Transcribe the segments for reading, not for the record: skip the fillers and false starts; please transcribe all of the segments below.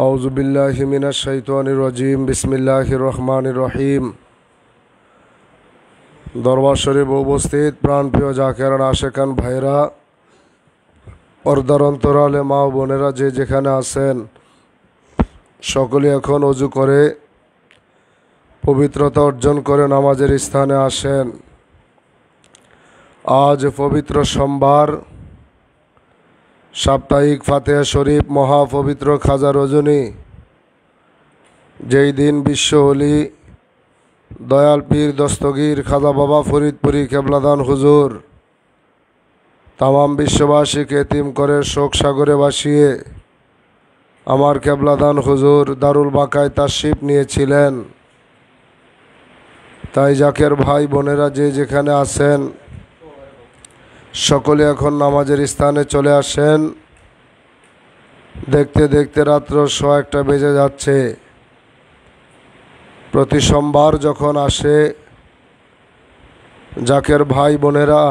আউযু বিল্লাহি মিনাশ শাইতানির রাজিম। বিসমিল্লাহির রহমানির রহিম। দরবার শরীফ উপস্থিত প্রাণপ্রিয় জাকেরান আশেকান ভাইরা, পর্দার অন্তরালে মা ও বোনেরা যে যেখানে আছেন, সকলে এখন ওযু করে পবিত্রতা অর্জন করে নামাজের স্থানে আসেন। আজ পবিত্র সোমবার, সাপ্তাহিক ফাতিহা শরীফ মহাপবিত্র খাজা রজনী, যেই দিন বিশ্ব ওলি দয়াল পীর দস্তগীর খাজা বাবা ফরিদপুরি কেবলাদান হুজুর তামাম বিশ্ববাসীকে এতিম করে শোক সাগরে ভাসিয়ে আমার কেবলাদান হুজুর দারুল বাকায় তাশরিফ নিয়েছিলেন। তাই জাকের ভাই বোনেরা যে যেখানে আছেন, সকলে এখন নামাজের স্থানে চলে আসেন। দেখতে দেখতে রাত্র 1:15 বেজে যাচ্ছে। প্রতি সোমবার যখন আসে, জাকের ভাই বোনেরা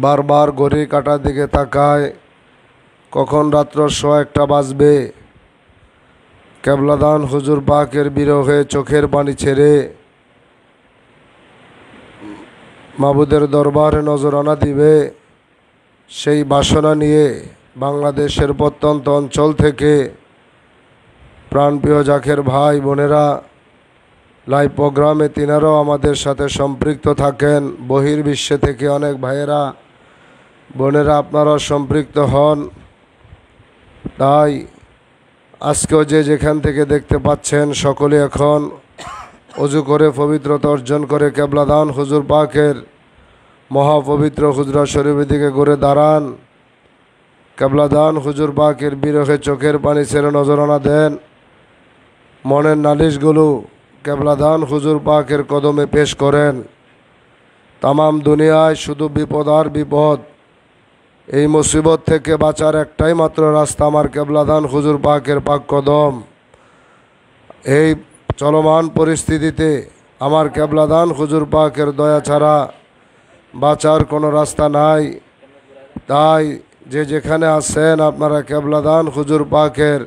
বারবার ঘড়ি কাটার দিকে তাকায়, কখন রাত্র 1:15 বাজবে। কেবলাদান হুজুর পাকের বিরহে চোখের পানি ছেড়ে মাবুদের দরবারে নজরানা দিবে, সেই বাসনা নিয়ে বাংলাদেশের প্রত্যন্ত অঞ্চল থেকে প্রাণপ্রিয় জাকের ভাই বোনেরা লাইভ প্রোগ্রামে তিনারাও আমাদের সাথে সম্পৃক্ত থাকেন। বহির্বিশ্বে থেকে অনেক ভাইয়েরা বোনেরা আপনারাও সম্পৃক্ত হন। তাই আজকেও যে যেখান থেকে দেখতে পাচ্ছেন, সকলে এখন ওযু করে পবিত্রতা অর্জন করে কেবলাদান হুজুর পাকের মহাপবিত্র হুজরা শরীফের দিকে ঘুরে দাঁড়ান। কেবলাদান হুজুর পাকের বিরহে চোখের পানি ছেড়ে নজরানা দেন। মনের নালিশগুলো কেবলাদান হুজুর পাকের কদমে পেশ করেন। তামাম দুনিয়ায় শুধু বিপদ আর বিপদ। এই মুসিবত থেকে বাঁচার একটাই মাত্র রাস্তা আমার কেবলাদান হুজুর পাকের পাক কদম। এই চলমান পরিস্থিতিতে আমার কেবলাদান হুজুর পাকের দয়া ছাড়া বাঁচার কোনো রাস্তা নাই। তাই যে যেখানে আছেন, আপনারা কেবলাদান হুজুর পাকের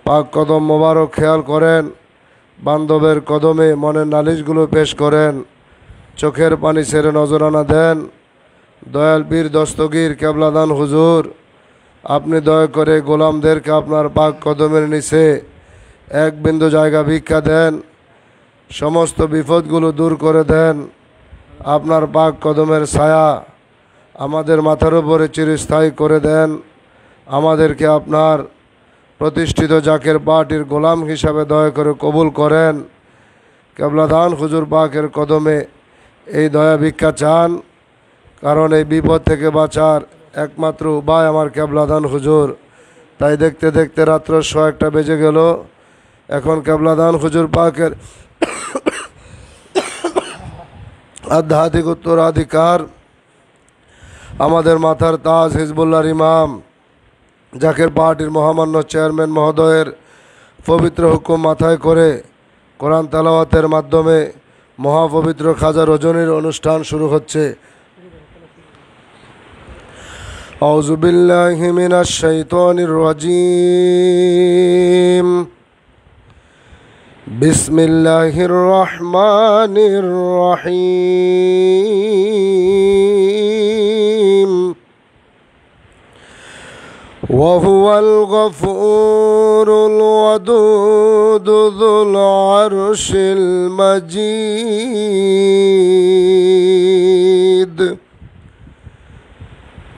পাক কদম মোবারক খেয়াল করেন। বান্ধবের কদমে মনের নালিশগুলো পেশ করেন। চোখের পানি ছেড়ে নজরানা দেন। দয়াল পীর দস্তগীর কেবলাদান হুজুর, আপনি দয়া করে গোলামদেরকে আপনার পাক কদমের নিচে এক বিন্দু জায়গা ভিক্ষা দেন। সমস্ত বিপদগুলো দূর করে দেন। আপনার পাক কদমের ছায়া আমাদের মাথার উপরে চিরস্থায়ী করে দেন। আমাদেরকে আপনার প্রতিষ্ঠিত জাকের পার্টির গোলাম হিসাবে দয়া করে কবুল করেন। কেবলাদান হুজুর পাকের কদমে এই দয়া ভিক্ষা চান, কারণ এই বিপদ থেকে বাঁচার একমাত্র উপায় আমার কেবলাদান হুজুর। তাই দেখতে দেখতে রাত্র 1:15 বেজে গেল। এখন কেবলাদান হুজুর পাকের আধ্যাত্মিক উত্তরাধিকার আমাদের মাথার তাজ হিজবুল্লাহর ইমাম জাকের পার্টির মহামান্য চেয়ারম্যান মহোদয়ের পবিত্র হুকুম মাথায় করে কোরআন তেলাওয়াতের মাধ্যমে মহাপবিত্র খাজা রজনীর অনুষ্ঠান শুরু হচ্ছে। আউযু বিল্লাহি মিনাশ শাইতানির রাজিম। বিসমিল্লাহির রহমানির রহিম। ওয়াহুয়াল গফুরুল ওয়াদুদ যুল আরশিল মাজিদ।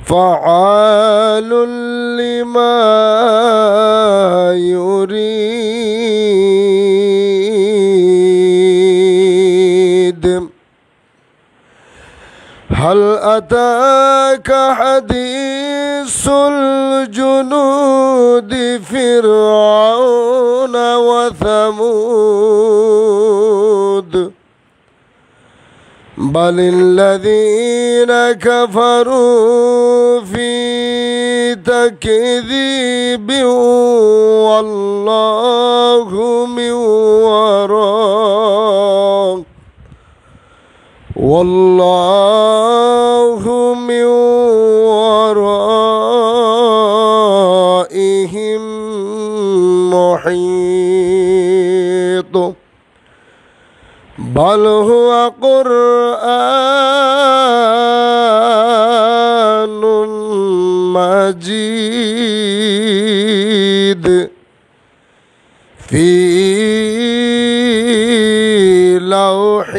ফাআলুল লিমা ইউরিদ। হাল আতাকা হাদিসুল জুনুদি ফিরআউনা ওয়া সামুদ। বালিল্লাযীনা কাফারু ফি তাকযীবিন ওয়াল্লাহু মিন ওয়ারাইহিম والله من ورائهم محيط بل هو قرآن مجيد في لوح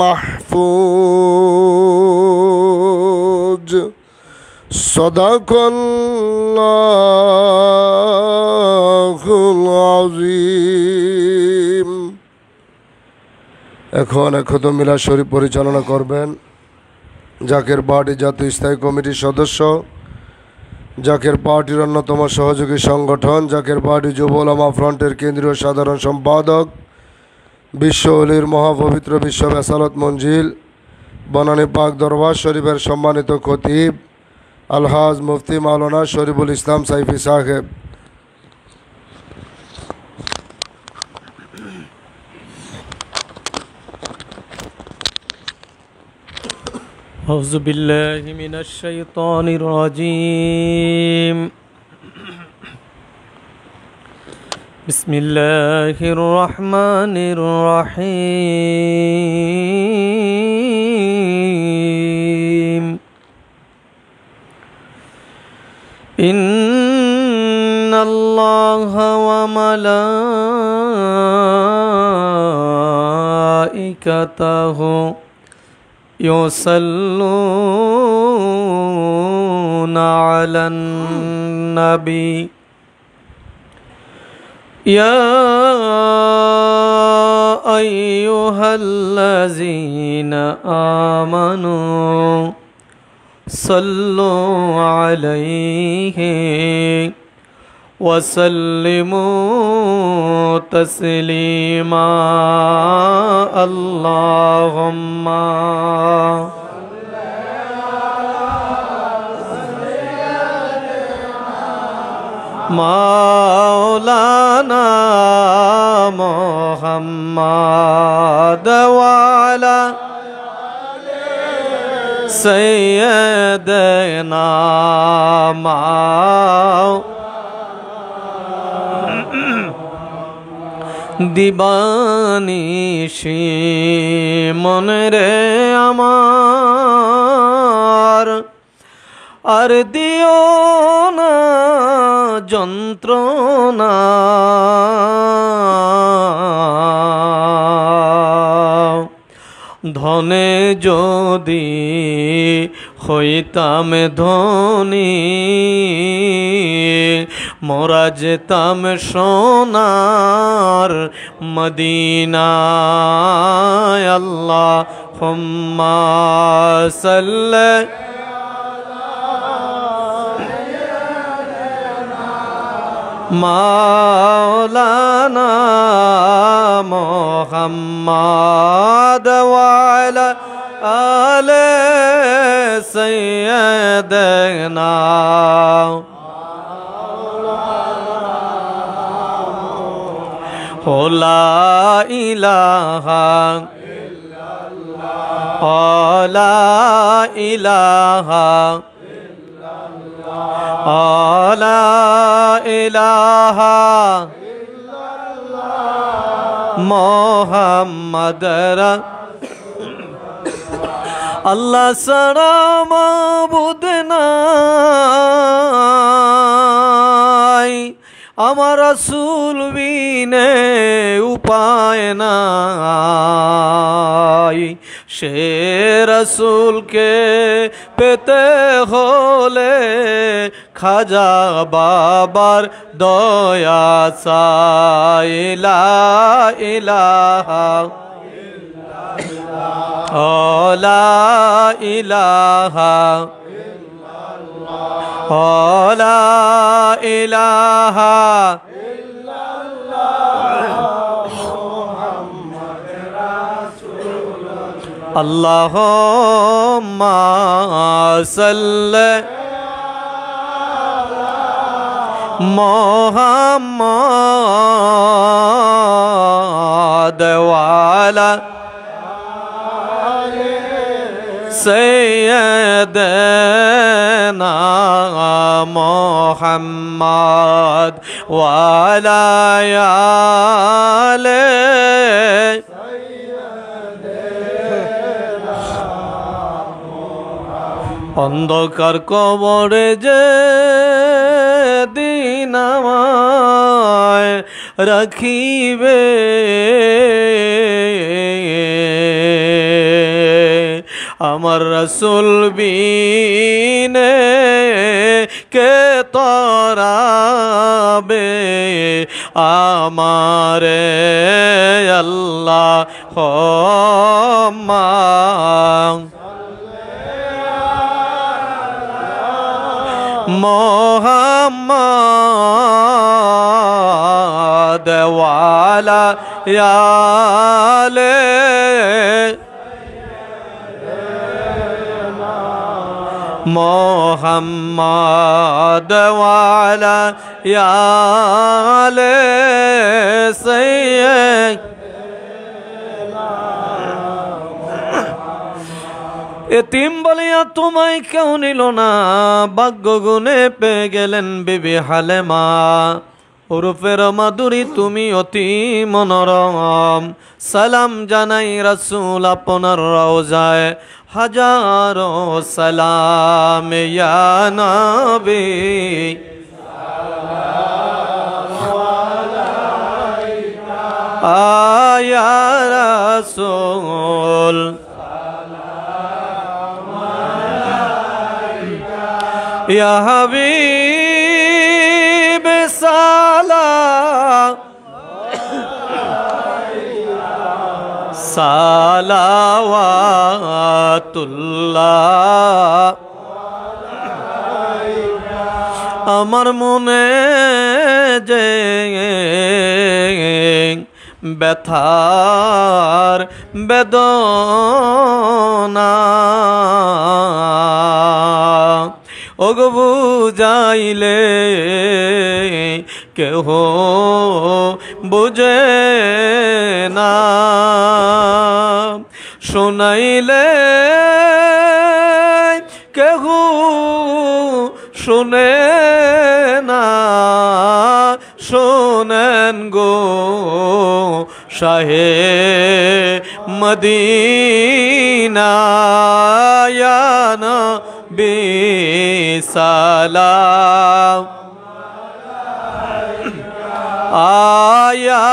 محفوظ صدق الله العظيم। এখন একত মিলাদ শরীফ পরিচালনা করবেন জাকের পার্টি জাতীয় স্থায়ী কমিটির সদস্য, জাকের পার্টির অন্যতম সহযোগী সংগঠন জাকের পার্টি যুব উলামা ফ্রন্টের কেন্দ্রীয় সাধারণ সম্পাদক, বিশ্ব অলির মহাপবিত্র বিশ্ব বেসালত মঞ্জিল বনানী পাক দরবার শরীফের সম্মানিত খতিব আলহাজ মুফতি মাওলানা শরীফুল ইসলাম সাইফি সাহেব। أعوذ بالله من الشيطان الرجيم بسم الله الرحمن الرحيم إن الله وملائكته يصلون على النبي يا أيها الذين آمنوا صلوا عليه وسلموا تسليما اللهم مولانا محمد وعلى سيدنا দিবানিশি মনরে আমার আর দিও না যন্ত্রণা ধনে যদি হইতাম ধনী মোরা যেতাম সোনার মদিনায় আল্লাহুম্মা সাল্লি মাওলানা মুহাম্মদ ওয়া আলা আলে সাইয়্যিদানা লা ইলাহা ইল্লাল্লাহ লা ইলাহা লা ইলাহা ইল্লাল্লাহ মুহাম্মদ আল্লাহ ছাড়া মাবুদ নাই আমার রাসূল বিনে উপায় নাই সে রাসূলকে পেতে হলে খাজা বাবার দয়া চাই লা ইলাহা ইল্লাল্লাহ লা ইলাহা লা ইলাহা ইল্লাল্লাহ মুহাম্মাদুর রাসূলুল্লাহ আল্লাহুম্মা সাল্লি মুহাম্মাদ ওয়া আলা سيدنا محمد وعلى آله অন্ধকার কবরে যে দিন আমায় রাখিবে আমার রাসূল বিনে কে তরাবে আমারে আল্লাহ মোহাম্মদ ওয়ালা আলে মোহাম্মদ ওয়ালা আলে সাইয়্যিদ এতিম বলিয়া তোমায় কেউ নিল না ভাগ্য গুণে পেয়ে গেলেন বিবি হালেমা ওরফের মাধুরী তুমি অতি মনোরম সালাম জানাই রাসূল আপনার রওজায় হাজারো সালাম ইয়া নবী আয়া রাসূল يا حبيب صلوات الله আমার মনে যে ব্যথার বেদনা ওগো বুঝাইলে কেহ বুঝে না শোনাইলে কেহ শুনে না শোনেন গো শাহে মদিনা ইয়া নবী সালাম আয়া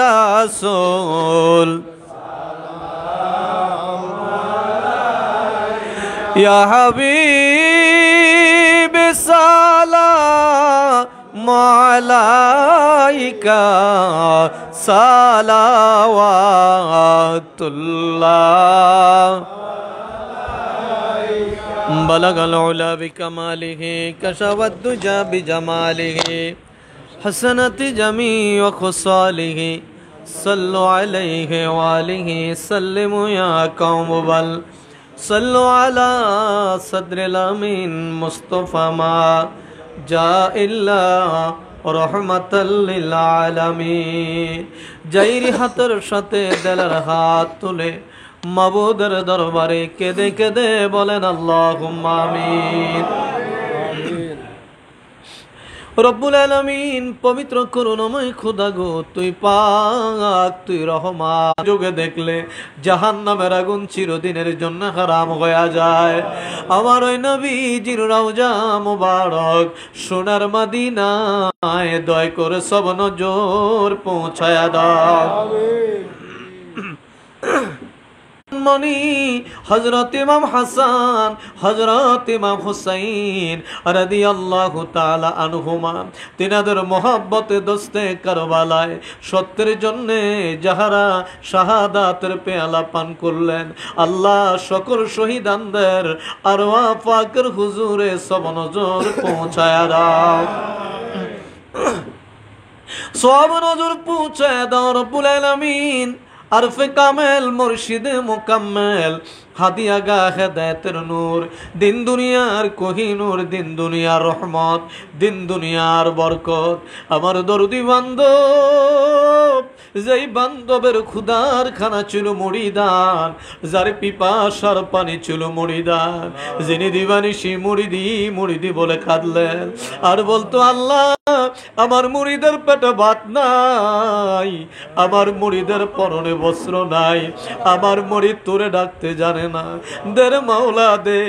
রাসূল ইয়া হাবিব সালাম আলাইকা সালাওয়াতুল্লাহ بلغ العلا بكماله كشف الدجى بجماله حسنت جميع خصاله صلوا عليه وآله سلموا يا قوم بل صلوا على صدر الأمين مصطفى ما جاء إلا رحمة للعالمين جيري হাতের সাথে দেলার হাত তুলে মাবুদের দরবারে কেঁদে কেঁদে বলেন আল্লাহুম্মা আমিন। রব্বুল আলামিন পবিত্র করুণাময় খোদা গো তুই পাক তুই রহমান যুগে দেখলে জাহান্নামের আগুন চিরদিনের জন্য হারাম হয়ে যায়। আমার ওই নবীজির রওজা মুবারক সোনার মদিনায় দয়া করে সব নজর পৌঁছায়া দাও। মনি হযরত ইমাম হাসান হযরত ইমাম হুসাইন রাদিয়াল্লাহু তাআলা আনহুমা তিনাদের মহব্বতে দোস্তে কারবালায় সত্যের জন্য যাহারা শাহাদাতের পেয়ালা পান করলেন আল্লাহ সকল শহীদানদের আরওয়াহ পাকের হুজুরে সব নজর পৌঁছায়া দাও। সব নজর পৌঁছায়া দাও রব্বুল আলামিন। আরফে কামেল মুর্শিদে মুকাম্মেল হাদিয়া গা হেদায়েতের নূর দিন দুনিয়ার কোহিনূর দিন দুনিয়ার রহমত দিন দুনিয়ার বরকত আমার দরদি বান্ধব যেই বান্ধবের ক্ষুধার খানা ছিল মুড়িদান, যার পিপাসার পানি ছিল মুড়িদান, যিনি দিবানিশি মুড়িদি বলে কাঁদলেন আর বলতো, আল্লাহ আমার মুড়িদের পেটে ভাত নাই, আমার মুড়িদের পরনে বস্ত্র নাই, আমার মুড়িদ তোরে ডাকতে জানে না, দে রে মাওলা দে,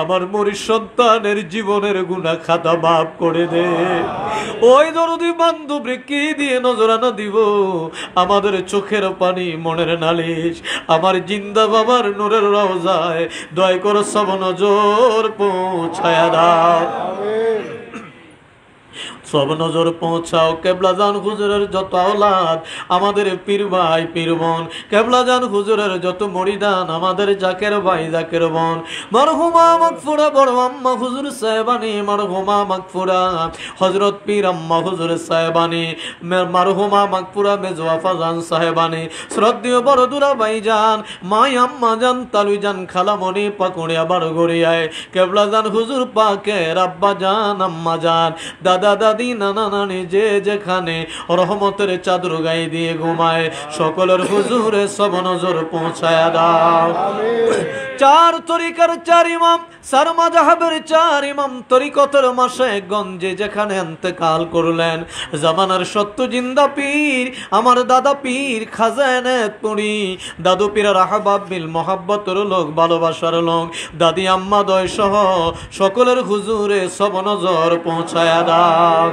আমার মুড়িদ সন্তানের জীবনের গুনাহ খাতা মাফ করে দে। ওই দরদি বান্ধবরে কি দিয়ে নজরানা দিব? আমাদের চোখের পানি মনের নালিশ, আমার জিন্দা বাবার নূরের রওজায় দয়া করে সব নজর পৌঁছায়া দাও, সব নজর পৌঁছাও। কেবলাজান হুজুরের যত আওলাদ, আমাদের পীর ভাই পীর বোন, কেবলাজান হুজুরের যত মরিদান, আমাদের জাকের ভাই জাকের বোন, মারহুমা মাগফুরা বড় আম্মা হুজুর সাহেবানি, মারহুমা মাগফুরা হযরত পীর আম্মা হুজুর সাহেবানি, মারহুমা মাগফুরা মেজওয়াফা জান সাহেবানি, শ্রদ্ধেয় বড় দুরা ভাইজান, মাই আম্মা জান, তালুই জান, খালামণি পাকুড়িয়া বারো গড়িয়ায়, কেবলাজান হুজুর পাকের আব্বা জান, আম্মা জান, দাদা দাদি, নানা নানি, যে যেখানে রহমতের চাদর গায়ে দিয়ে ঘুমায়, সকলের হুজুরে সব নজর পৌঁছায়া দাও। চার তরিকার চার ইমাম, চার মাযহাবের চার ইমাম, তরিকতের মাসে গঞ্জে যেখানে ইন্তেকাল করলেন, জামানার সত্য জিন্দা পীর আমার দাদা পীর খাজা এনায়েতপুরী, দাদু পীরের আহবাব বিল মোহাব্বতের লোক, ভালোবাসার লোক, দাদি আম্মা দয় সহ সকলের হুজুরে সব নজর পৌঁছায়া দাও।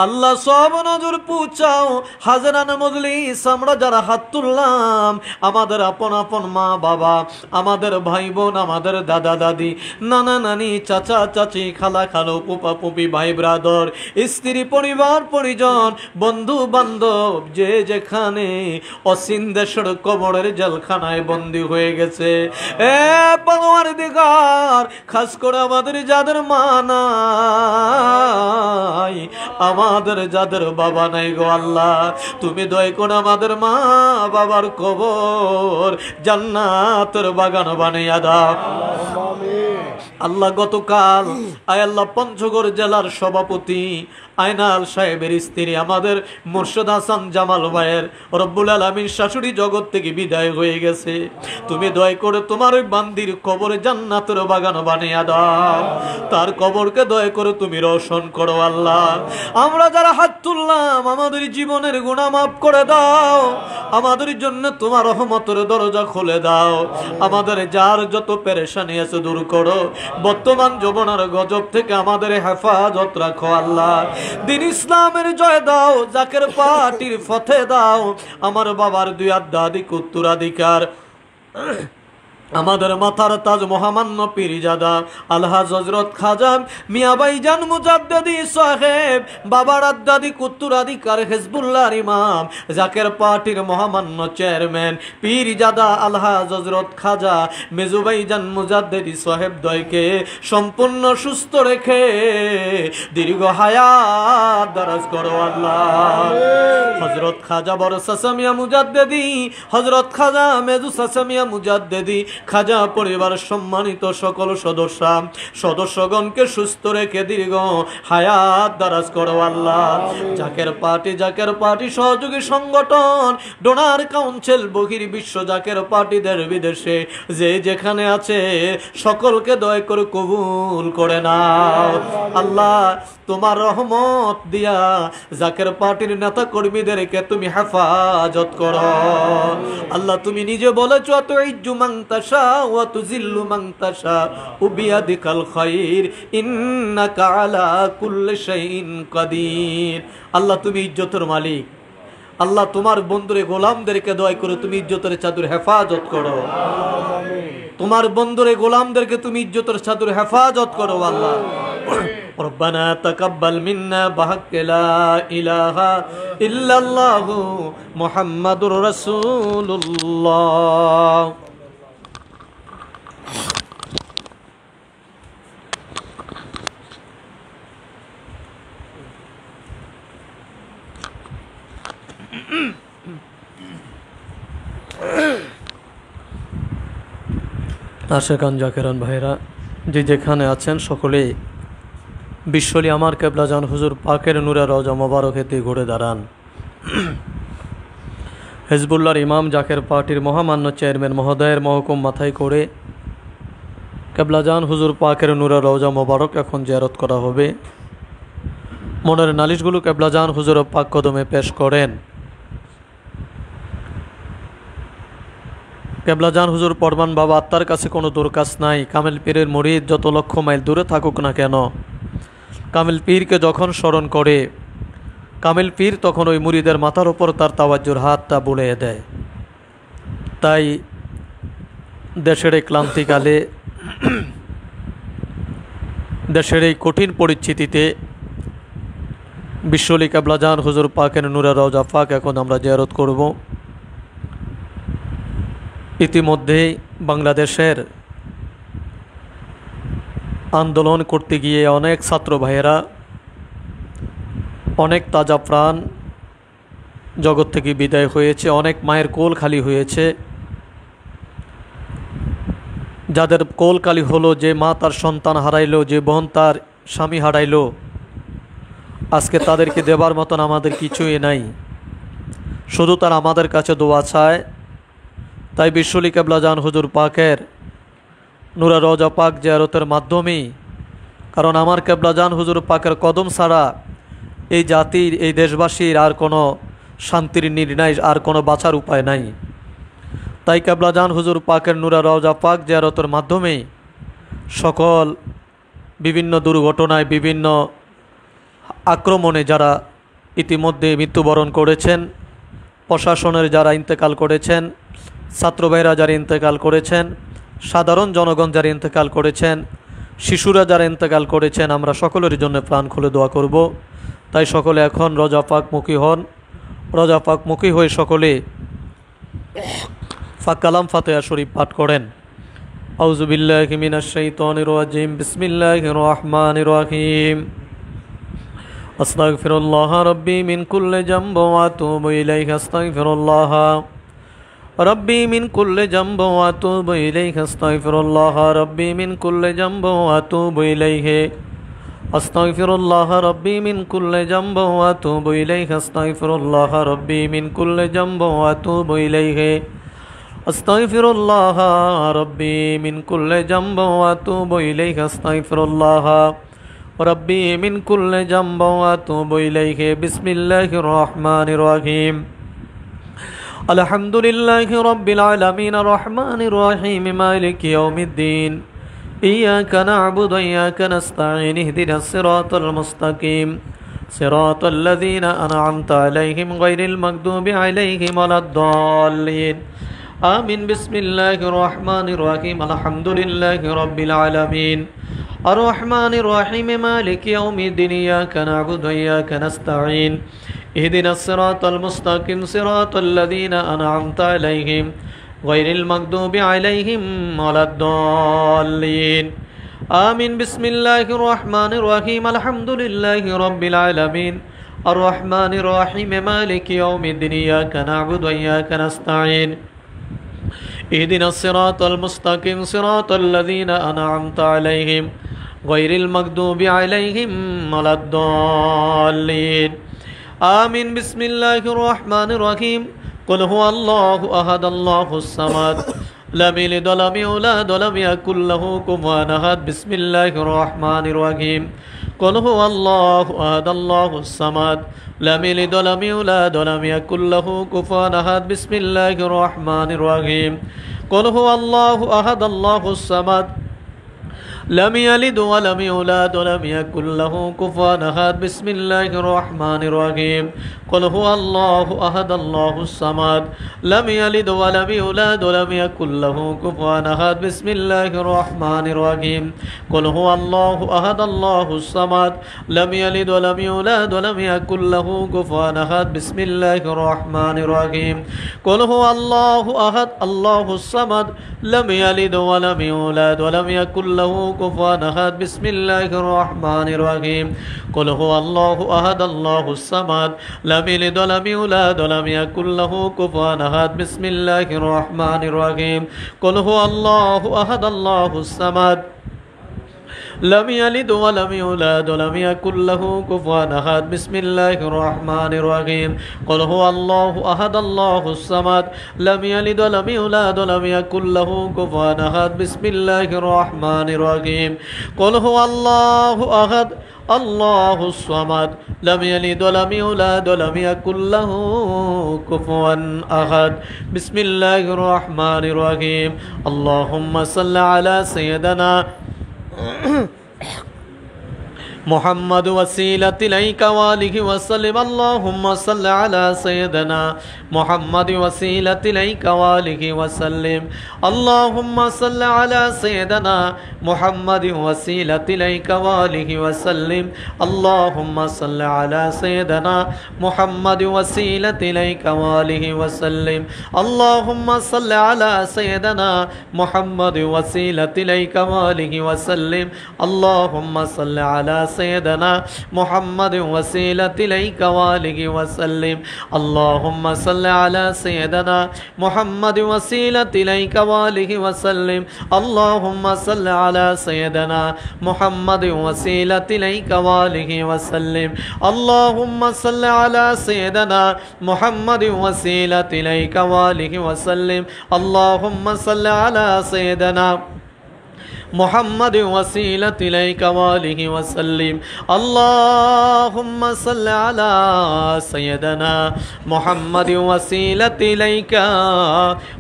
আল্লাহ সব নজর পৌঁছাও। হাজারান মজলিস আমরা যারা হাত তুললাম, আমাদের আপন আপন মা বাবা, আমাদের ভাই বোন, আমাদের দাদা দাদি, নানা নানি, চাচা চাচি, খালা খালো, পুপা পুপি, ভাই ব্রাদর, স্ত্রী, পরিবার পরিজন, বন্ধু বান্ধব, যে যেখানে অসীম দেশের কবরের জেলখানায় বন্দী হয়ে গেছে, এ পরওয়ারদিগার, খাস করে আমাদের যাদের মা নাই, আমাদের যাদের বাবা নাই গো আল্লাহ, তুমি দয়া করে আমাদের মা বাবার কবর জান্নাতের বাগান বানাইয়া দাও। আল্লাহ গতকাল আয় আল্লাহ পঞ্চগড় জেলার সভাপতি আয়নাল সাহেবের স্ত্রী আমাদের মুর্শিদ হাসান জামাল ভাইয়ের রব্বুল আলামিন শাশুড়ি জগৎ থেকে বিদায় হয়ে গেছে, তুমি দয়া করে তোমার ওই বান্দির কবরে জান্নাতের বাগান বানিয়ে দাও, তার কবরকে দয়া করে তুমি রোশন করো আল্লাহ। আমরা যারা হাত তুললাম, আমাদের জীবনের গুনাহ মাফ করে দাও, আমাদের জন্য তোমার রহমতের দরজা খুলে দাও, আমাদের যার যত পেরেশানি আছে দূর করো, বর্তমান যৌবনের গজব থেকে আমাদের হেফাজত রাখো আল্লাহ। দিন ইসলামের জয় দাও, জাকের পার্টির পথে দাও, আমার বাবার দুই আধ্যাত্মিক উত্তরাধিকার, আমাদের মাথার তাজ মহামান্য পীরজাদা আলহাজ হযরত খাজা মিয়া ভাইজান মুজাদ্দিদি সাহেব, বাবার আধ্যাত্মিক উত্তরাধিকার হিজবুল্লাহর ইমাম, জাকের পার্টির মহামান্য চেয়ারম্যান পীরজাদা আলহাজ হযরত খাজা মেজু ভাইজান মুজাদ্দিদি সাহেব দয়কে সম্পূর্ণ সুস্থ রেখে দীর্ঘ হায়াত দারাজ করো আল্লাহ। হযরত খাজা বড় সাসামিয়া মুজাদ্দিদি, হযরত খাজা মেজু সাসামিয়া মুজাদ্দিদি, খাজা পরিবার সম্মানিত সকল সদস্যগণকে সুস্থ রেখে দীর্ঘ হায়াত দারাজ করো আল্লাহ। জাকের পার্টি সহযোগী সংগঠন, ডোনার কাউন্সিল, বহির বিশ্ব জাকের পার্টিদের বিদেশে যে যেখানে আছে সকলকে দয়া করে কবুল করে নাও আল্লাহ। তোমার রহমত দিয়া জাকের পার্টির নেতা কর্মীদেরকে তুমি হেফাজত করো আল্লাহ। তুমি নিজে বলেছো, তুইজ্জু মান তাশা ওয়া তুযিল্লু মান তাশা বিয়াদিকাল খায়র ইন্নাকা আলা কুল্লি শাইইন কাদির। আল্লাহ তুমি ইজ্জতের মালিক আল্লাহ, তোমার বন্ধুরে গোলামদেরকে দয়া করে তুমি ইজ্জতের চাদর হেফাজত করো, তোমার বন্ধুরে গোলামদেরকে তুমি ইজ্জতের চাদর হেফাজত করো আল্লাহ। ربنا تقبل منا بحق لا إله إلا الله محمد رسول الله. আশেকান জাকেরান ভাইরা যে যেখানে আছেন সকলেই বিশ্বলি আমার কেবলাজান হুজুর পাকের নূরে রওজা মোবারকেতে ঘুরে দাঁড়ান। হিজবুল্লাহর ইমাম জাকের পার্টির মহামান্য চেয়ারম্যান মহোদয়ের মহকুম মাথায় করে কেবলাজান হুজুর পাকের নূরা রওজা মোবারক এখন জিয়ারত করা হবে। মনের নালিশগুলো কেবলাজান হুজুর পাক কদমে পেশ করেন। কেবলাজান হুজুর পরমান বাবা আত্মার কাছে কোনো দরকার নাই। কামেল পীরের মুরিদ যত লক্ষ মাইল দূরে থাকুক না কেন, কামেল পীরকে যখন স্মরণ করে কামেল পীর তখন ওই মুরিদের মাথার ওপর তার তাওয়াজ্জুর হাতটা বুলিয়ে দেয়। তাই দেশের এই ক্লান্তিকালে, দেশের এই কঠিন পরিস্থিতিতে বিশ্বলি কেবলাজান হুজুর পাকের নূরা রওজা পাক এখন আমরা জিয়ারত করব। ইতিমধ্যেই বাংলাদেশের আন্দোলন করতে গিয়ে অনেক ছাত্র ভাইয়েরা, অনেক তাজা প্রাণ জগৎ থেকে বিদায় হয়েছে, অনেক মায়ের কোল খালি হয়েছে। যাদের কোল খালি হলো, যে মা তার সন্তান হারাইলো, যে বোন তার স্বামী হারাইলো, আজকে তাদেরকে দেবার মতন আমাদের কিছুই নাই, শুধু তারা আমাদের কাছে দোয়া চায়। তাই বিশ্বলি কেবলাজান হুজুর পাকের নূরা রওজা পাক জিয়ারতের মাধ্যমেই, কারণ আমার কেবলাজান হুজুর পাকের কদম ছাড়া এই জাতির, এই দেশবাসীর আর কোনো শান্তির নির্ণয়, আর কোনো বাঁচার উপায় নাই। তাই কেবলাজান হুজুর পাকের নূরা রওজা পাক জিয়ারতের মাধ্যমেই সকল বিভিন্ন দুর্ঘটনায়, বিভিন্ন আক্রমণে যারা ইতিমধ্যে মৃত্যুবরণ করেছেন, প্রশাসনের যারা ইন্তেকাল করেছেন, ছাত্র ভাইরা যারা ইন্তেকাল করেছেন, সাধারণ জনগণ যারা ইন্তেকাল করেছেন, শিশুরা যারা ইন্তেকাল করেছেন, আমরা সকলের জন্য প্রাণ খুলে দোয়া করব। তাই সকলে এখন রওজা পাকমুখী হন। রওজা পাকমুখী হয়ে সকলে কালাম ফাতিহা শরীফ পাঠ করেন। আউযু বিল্লাহি মিনাশ শাইতানির রাজিম, বিসমিল্লাহির রহমানির রহিম। আস্তাগফিরুল্লাহ রাব্বি মিন কুল্লি যামবি ওয়া আতুবু ইলাইহি, আস্তাগফিরুল্লাহ রাব্বি মিন কুল্লি যামবি ওয়া আতুবু ইলাইহি, আস্তাগফিরুল্লাহ রাব্বি মিন কুল্লি যামবি ওয়া আতুবু ইলাইহি, আস্তাগফিরুল্লাহ রাব্বি মিন কুল্লি যামবি ওয়া আতুবু ইলাইহি, আস্তাগফিরুল্লাহ রাব্বি মিন কুল্লি যামবি ওয়া আতুবু ইলাইহি, আস্তাগফিরুল্লাহ রাব্বি মিন কুল্লি যামবি ওয়া আতুবু ইলাইহি, আস্তাগফিরুল্লাহ রাব্বি মিন কুল্লি যামবি ওয়া আতুবু ইলাইহি। বিসমিল্লাহির রহমানির রহিম। আলহামদুলিল্লাহি রাব্বিল আলামিন, আর রহমানির রহিম, মালিকি ইয়াউমিদ্দিন। إياك نعبد وإياك نستعين، اهدنا الصراط المستقيم، صراط الذين أنعمت عليهم غير المغضوب عليهم ولا الضالين، آمين. بسم الله الرحمن الرحيم. الحمد لله رب العالمين، الرحمن الرحيم، مالك يوم الدين. إياك نعبد وإياك نستعين، اهدنا الصراط المستقيم، صراط الذين أنعمت عليهم غير المغضوب عليهم ولا الضالين، آمين. بسم الله الرحمن الرحيم. الحمد لله رب العالمين، الرحمن الرحيم، مالك يوم الدين. إياك نعبد وإياك نستعين، اهدنا الصراط المستقيم، صراط الذين أنعمت عليهم غير المغضوب عليهم ولا الضالين، آمين. بسم الله الرحمن الرحيم. قل هو الله أحد الله الصمد، لم يلد ولم يولد ولم يكن له كفوا أحد. بسم الله الرحمن الرحيم. قل هو الله أحد الله الصمد، لم يلد ولم يولد ولم يكن له كفوا أحد. بسم الله الرحمن الرحيم. قل هو الله أحد الله الصمد، لم يلد ولم يولد ولم يكن له كفوا أحد. بسم الله الرحمن الرحيم. قل هو الله أحد الله الصمد، لم يلد ولم يولد ولم يكن له كفوا أحد. بسم الله الرحمن الرحيم. قل هو الله أحد الله الصمد، لم يلد ولم يولد ولم يكن له كفوا أحد. بسم الله الرحمن الرحيم. قل هو الله أحد الله الصمد، لم يلد ولم يولد ولم يكن له كفوا أحد. بسم الله الرحمن الرحيم. قل هو الله أحد الله الصمد، لم يلد ولم يولد ولم يكن له كفوا أحد. بسم الله الرحمن الرحيم. قل هو الله أحد الله الصمد، لم يلد ولم يولد ولم يكن له كفوا أحد بسم الله الرحمن الرحيم قل هو الله أحد الله الصمد لم يلد ولم يولد ولم يكن له كفوا أحد بسم الله الرحمن الرحيم قل هو الله أحد الله الصمد لم يلد ولم يولد ولم يكن له كفوا أحد بسم الله الرحمن الرحيم اللهم صل على سيدنا محمد وسيلة إليك وآله وسلم اللهم صل على سيدنا محمد وسيلة إليك وآله وسلم اللهم صل على سيدنا محمد وسيلة إليك وآله وسلم اللهم صل على سيدنا محمد وسيلة إليك وآله وسلم اللهم صل على سيدنا محمد وسيلة إليك وآله وسلم اللهم صل على سيدنا محمد وسيلة إليك وآله وسلم اللهم صل على سيدنا محمد وسيلة إليك وآله وسلم اللهم صل على سيدنا محمد وسيلة إليك وآله وسلم اللهم صل على سيدنا محمد وسيلة إليك وآله وسلم اللهم صل على سيدنا محمد وسيلة إليك وآله وسلم اللهم صل على سيدنا محمد وسيلة إليك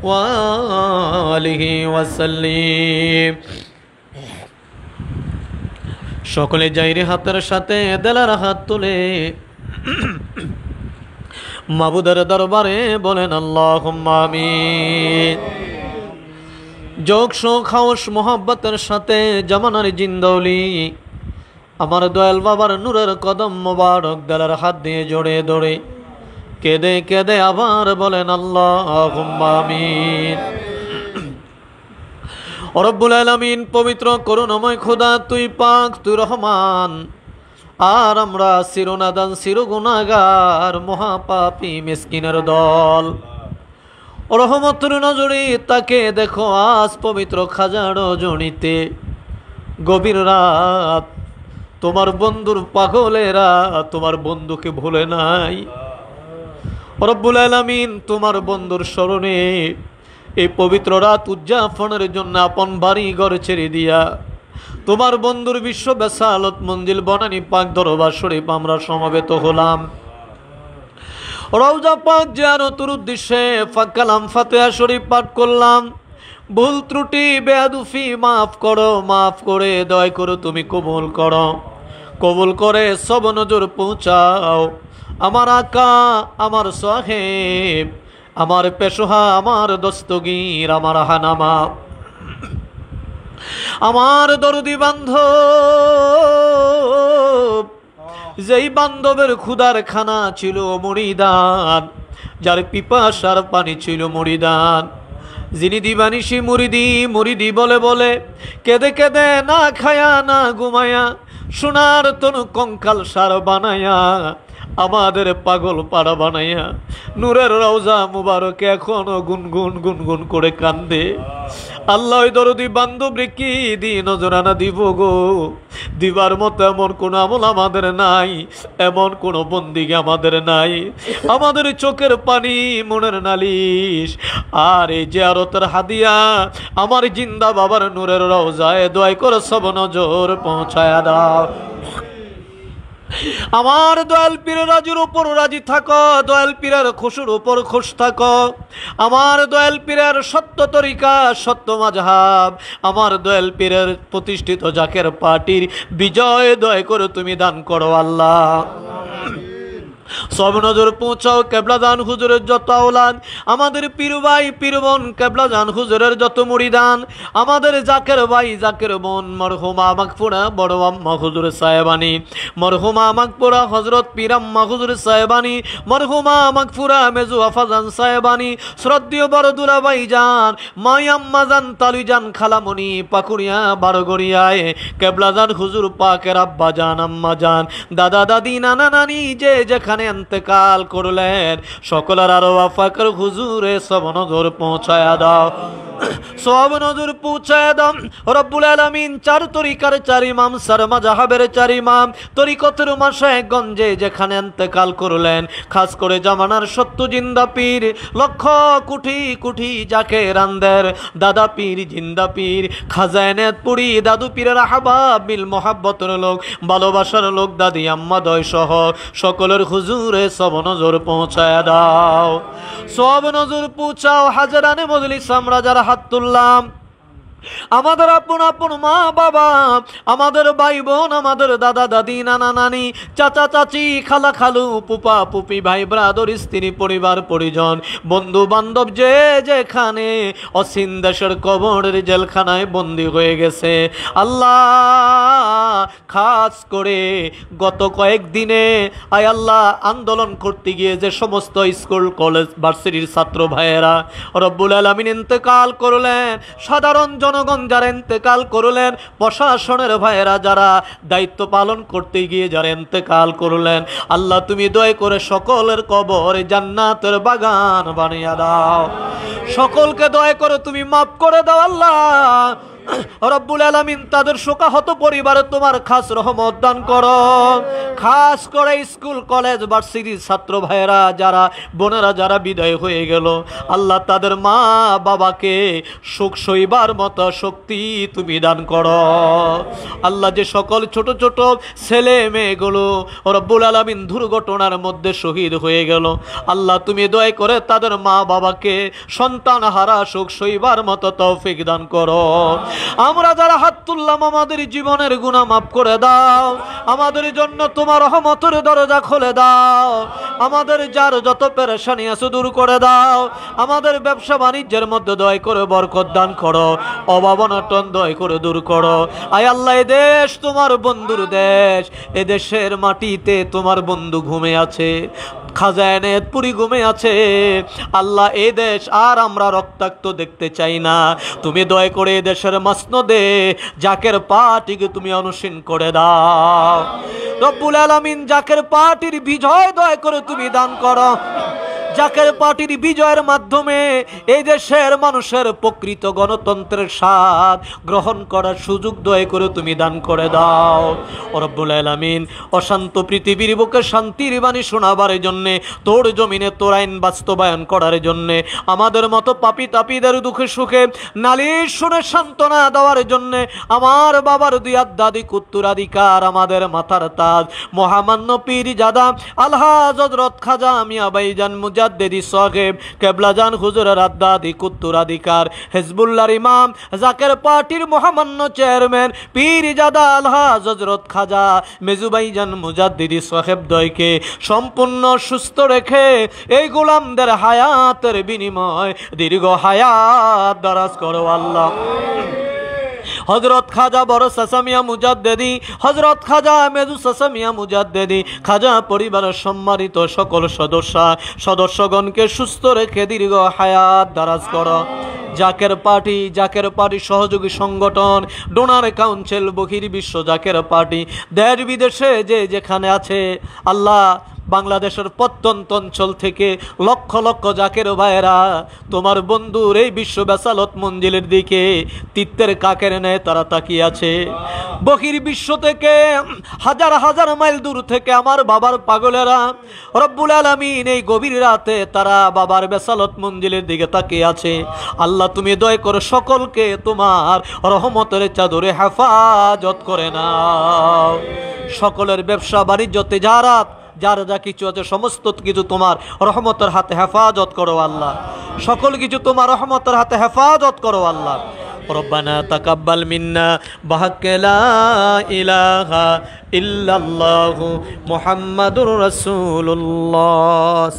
وآله وسلم সকলে জাইরে হাতের সাথে দেলার হাত তুলে মাবুদের দরবারে বলেন আল্লাহুম্মা আমিন যোগ শোক হাউস মোহাব্বতের সাথে জামানার জিন্দৌলি আমার দয়াল বাবার নূরের কদম মোবারক দেলার হাত দিয়ে জড়ে ধরে কেঁদে কেঁদে আবার বলেন আল্লাহুম্মা আমিন রব্বুল আলামিন পবিত্র করুণাময় খোদা তুই পাক তুই রহমান আর আমরা চিরনাদান চিরগুনাহগার মহাপাপী মিসকিনের দল রহমতের নজরে তাকে দেখো আজ পবিত্র খাজা রজনীতে গভীর রাত তোমার বন্ধুর পাগলেরা তোমার বন্ধুকে ভুলে নাই রব্বুল আলামিন তোমার বন্ধুর স্মরণে এই পবিত্র রাত উদযাপনের জন্য আপন বাড়ি ঘর ছেড়ে দিয়া তোমার বন্ধুর বিশ্ব বেসালত মঞ্জিল বনানী পাক দরবার শরীফ আমরা সমবেত হলাম রওজা পাক জিয়ারতের উদ্দেশ্যে পাক কালাম ফাতিহা শরীফ পাঠ করলাম ভুল ত্রুটি বেয়াদুফি মাফ করো মাফ করে দয়া করে তুমি কবুল করে সব নজর পৌঁছাও আমার আকা আমার সাহেব আমার পেশোহা আমার দস্তগীর আমার হানামা আমার দরদি বান্ধব যেই বান্ধবের ক্ষুধার খানা ছিল মুরিদান যার পিপাসার পানি ছিল মুরিদান যিনি দিবানিশি মুরিদি বলে বলে কেঁদে কেঁদে না খায়া না ঘুমায়া সোনার তনু কঙ্কাল সার বানায়া আমাদের পাগল পাড়া বানাইয়া নূরের রওজা মুবারক এখনো গুনগুন করে কান্দে আল্লাহ দরদি বান্ধব রে কি দি নজরানা দিব গো দিবার মতো এমন কোন আমল আমাদের নাই এমন কোন বন্দিগি আমাদের নাই আমাদের চোখের পানি মনের নালিশ আর এই জিয়ারতের হাদিয়া আমার জিন্দা বাবার নূরের রওজায় দোয়া করে সব নজর পৌঁছায়া দাও আমার দয়াল পীরের রাজুর উপর রাজি থাকো দয়াল পীরের খুশুর উপর খুশ থাকো আমার দয়াল পীরের সত্য তরিকা সত্য মাযহাব আমার দয়াল পীরের প্রতিষ্ঠিত জাকের পার্টির বিজয় দয়া করে তুমি দান করো আল্লাহ সব নজর পৌঁছাও কেবলাদান হুজুরের যত আওলাদ আমাদের পীর ভাই পীর বোন কেবলাদান হুজুরের যত মুরিদান আমাদের জাকের ভাই জাকের বোন মরহুমা মাগফুরা বড় আম্মা হুজুর সাহেবানী মরহুমা মাগফুরা হযরত পীর আম্মা হুজুর সাহেবানী মরহুমা মাগফুরা মেজু আফাজান সাহেবানী শ্রদ্ধেয় বড় দুলা ভাই জান মাই আম্মা জান তালুই জান খালামণি পাকুড়িয়া বারগড়িয়ায় কেবলাদান হুজুর পাকের আব্বা জান আম্মা জান দাদা দাদি নানা নানি যে যেখানে ইন্তেকাল করলেন সকলের আরো ওয়াফাকের হুজুরে সব নজর পৌঁছায়া দাও সব নজর পৌঁছায় দাম রব্বুল আলামিন। চার তরিকার চার ইমাম, সারমা জাহাবের চার ইমাম তরিকতের মাশায়েখ গঞ্জে যেখানে ইন্তেকাল করলেন, খাস করে জামানার সত্য জিন্দা পীর, লক্ষ কোটি কোটি যাকে রান্দের দাদা পীর, জিন্দা পীর, খাজায়েনাতপুরি দাদু পীরের আহবাব বিল মোহাব্বতের লোক, ভালোবাসার লোক, দাদি আম্মা দয় সহ সকলের হুজুরে সব নজর পৌঁছায় দাও, সব নজর পৌঁছাও। হাজারানে মজলিস আমরা যারা হাত তুললাম, আমাদের আপন আপন মা বাবা, আমাদের ভাই বোন, আমাদের দাদা দাদি, নানা নানি, চাচা চাচি, খালা খালু, পুপা পুপি, ভাই ব্রাদর, স্ত্রী, পরিবার পরিজন, বন্ধু বান্ধব যে যেখানে অসীম দেশের কবরের জেলখানায় বন্দী হয়ে গেছে, আল্লাহ খাস করে গত কয়েকদিনে আয় আল্লাহ আন্দোলন করতে গিয়ে যে সমস্ত স্কুল কলেজ ভার্সিটির ছাত্র ভাইয়েরা রব্বুল আলামিন ইন্তেকাল করলেন, সাধারণ জনগণ যারা ইন্তেকাল করলেন, প্রশাসনের ভাইয়েরা যারা দায়িত্ব পালন করতে গিয়ে যারা ইন্তেকাল করলেন, আল্লাহ তুমি দয়া করে সকলের কবর জান্নাতের বাগান বানিয়ে দাও, সকলকে দয়া করে তুমি মাফ করে দাও আল্লাহ রব্বুল আলামিন। তাদের শোকাহত পরিবারে তোমার খাস রহমত দান করো, খাস করে স্কুল কলেজ ভার্সিটির ছাত্র ভাইয়েরা যারা, বোনেরা যারা বিদায় হয়ে গেল, আল্লাহ তাদের মা বাবাকে সুখ সইবার মতো শক্তি তুমি দান করো আল্লাহ। যে সকল ছোট ছোট ছেলে মেয়েগুলো রব্বুল আলামিন দুর্ঘটনার মধ্যে শহীদ হয়ে গেল, আল্লাহ তুমি দয়া করে তাদের মা বাবাকে সন্তান হারা সুখ সইবার মতো তৌফিক দান করো। আমরা যারা হাত তুললাম, আমাদের জীবনের গুনাহ মাফ করে দাও, আমাদের জন্য তোমার রহমতের দরজা খুলে দাও, আমাদের যার যত পেরেশানি আছে দূর করে দাও, আমাদের ব্যবসা বাণিজ্যের মধ্যে দয়া করে বরকত দান করো, অভাব অনটন দয়া করে দূর করো। আয় আল্লাহ এ দেশ তোমার বন্ধুর দেশ, এ দেশের মাটিতে তোমার বন্ধু ঘুমে আছে, খাজায়েনাতপুরি ঘুমে আছে আল্লাহ। এ দেশ আর আমরা রক্তাক্ত দেখতে চাই না, তুমি দয়া করে এ দেশের মাসনদে জাকের পার্টিকে তুমি অনুসীন করে দাও রব্বুল আলামিন। জাকের পার্টির বিজয় দয়া করে তুমি দান করো, জাকের পার্টির বিজয়ের মাধ্যমে এই দেশের মানুষের প্রকৃত গণতন্ত্রের স্বাদ গ্রহণ করার সুযোগ দয়া করে তুমি দান করে দাও রব্বুল আলামিন। অশান্ত পৃথিবীর বুকে শান্তির বাণী শোনাবার জন্যে, তোর জমিনে তোর আইন বাস্তবায়ন করার জন্যে, আমাদের মতো পাপী তাপীদের দুঃখে সুখে নালিশ শুনে সান্ত্বনা দেওয়ার জন্যে, আমার বাবার দুই দাদি কুত্তুরাধিকার, আমাদের মাথার তাজ মহামান্য পীর জাদা আলহাজ হযরত খাজা মিয়া ভাইজান মুজাদ্দিদি সাহেব কেবলাজান হুজুরের আদাদি কুত্তুরাধিকার, হিজবুল্লাহর ইমাম, জাকের পার্টির মহামান্য চেয়ারম্যান পীর জাদা আলহাজ হযরত খাজা মেজু ভাইজান মুজাদ্দিদি সাহেব দয়কে সম্পূর্ণ সুস্থ রেখে এই গোলামদের হায়াতের বিনিময় দীর্ঘ হায়াত দারাজ করো আল্লাহ। হযরত খাজা বড় সাসামিয়া মুজাদ্দেদি, হযরত খাজা মেজু সাসামিয়া মুজাদ্দেদি, খাজা পরিবারের সম্মানিত সকল সদস্যগণকে সুস্থ রেখে দীর্ঘ হায়াত দারাজ করো। জাকের পার্টি সহযোগী সংগঠন, ডোনার কাউন্সিল, বহির্বিশ্ব জাকের পার্টি, দেশ বিদেশে যে যেখানে আছে আল্লাহ, বাংলাদেশের প্রত্যন্ত অঞ্চল থেকে লক্ষ লক্ষ জাকের ভাইয়েরা তোমার বন্ধুর এই বিশ্ব বেসালত মঞ্জিলের দিকে তিত্তের কাকের নেয় তারা তাকিয়ে আছে। বহির্বিশ্ব থেকে হাজার হাজার মাইল দূর থেকে আমার বাবার পাগলেরা রব্বুল আলামিন এই গভীর রাতে তারা বাবার বেসালত মঞ্জিলের দিকে তাকিয়ে আছে। আল্লাহ তুমি দয়া করে সকলকে তোমার রহমতের চাদরে হেফাজত করে নাও। সকলের ব্যবসা বাণিজ্য তিজারাত যার যা কিছু আছে সমস্ত কিছু তোমার রহমতের হাতে হেফাজত করো আল্লাহ, সকল কিছু তোমার রহমতের হাতে হেফাজত করো আল্লাহ। রব্বানা তাকাব্বাল মিন্না বিহাক্কি লা ইলাহা ইল্লাল্লাহু মুহাম্মাদুর রাসূলুল্লাহ।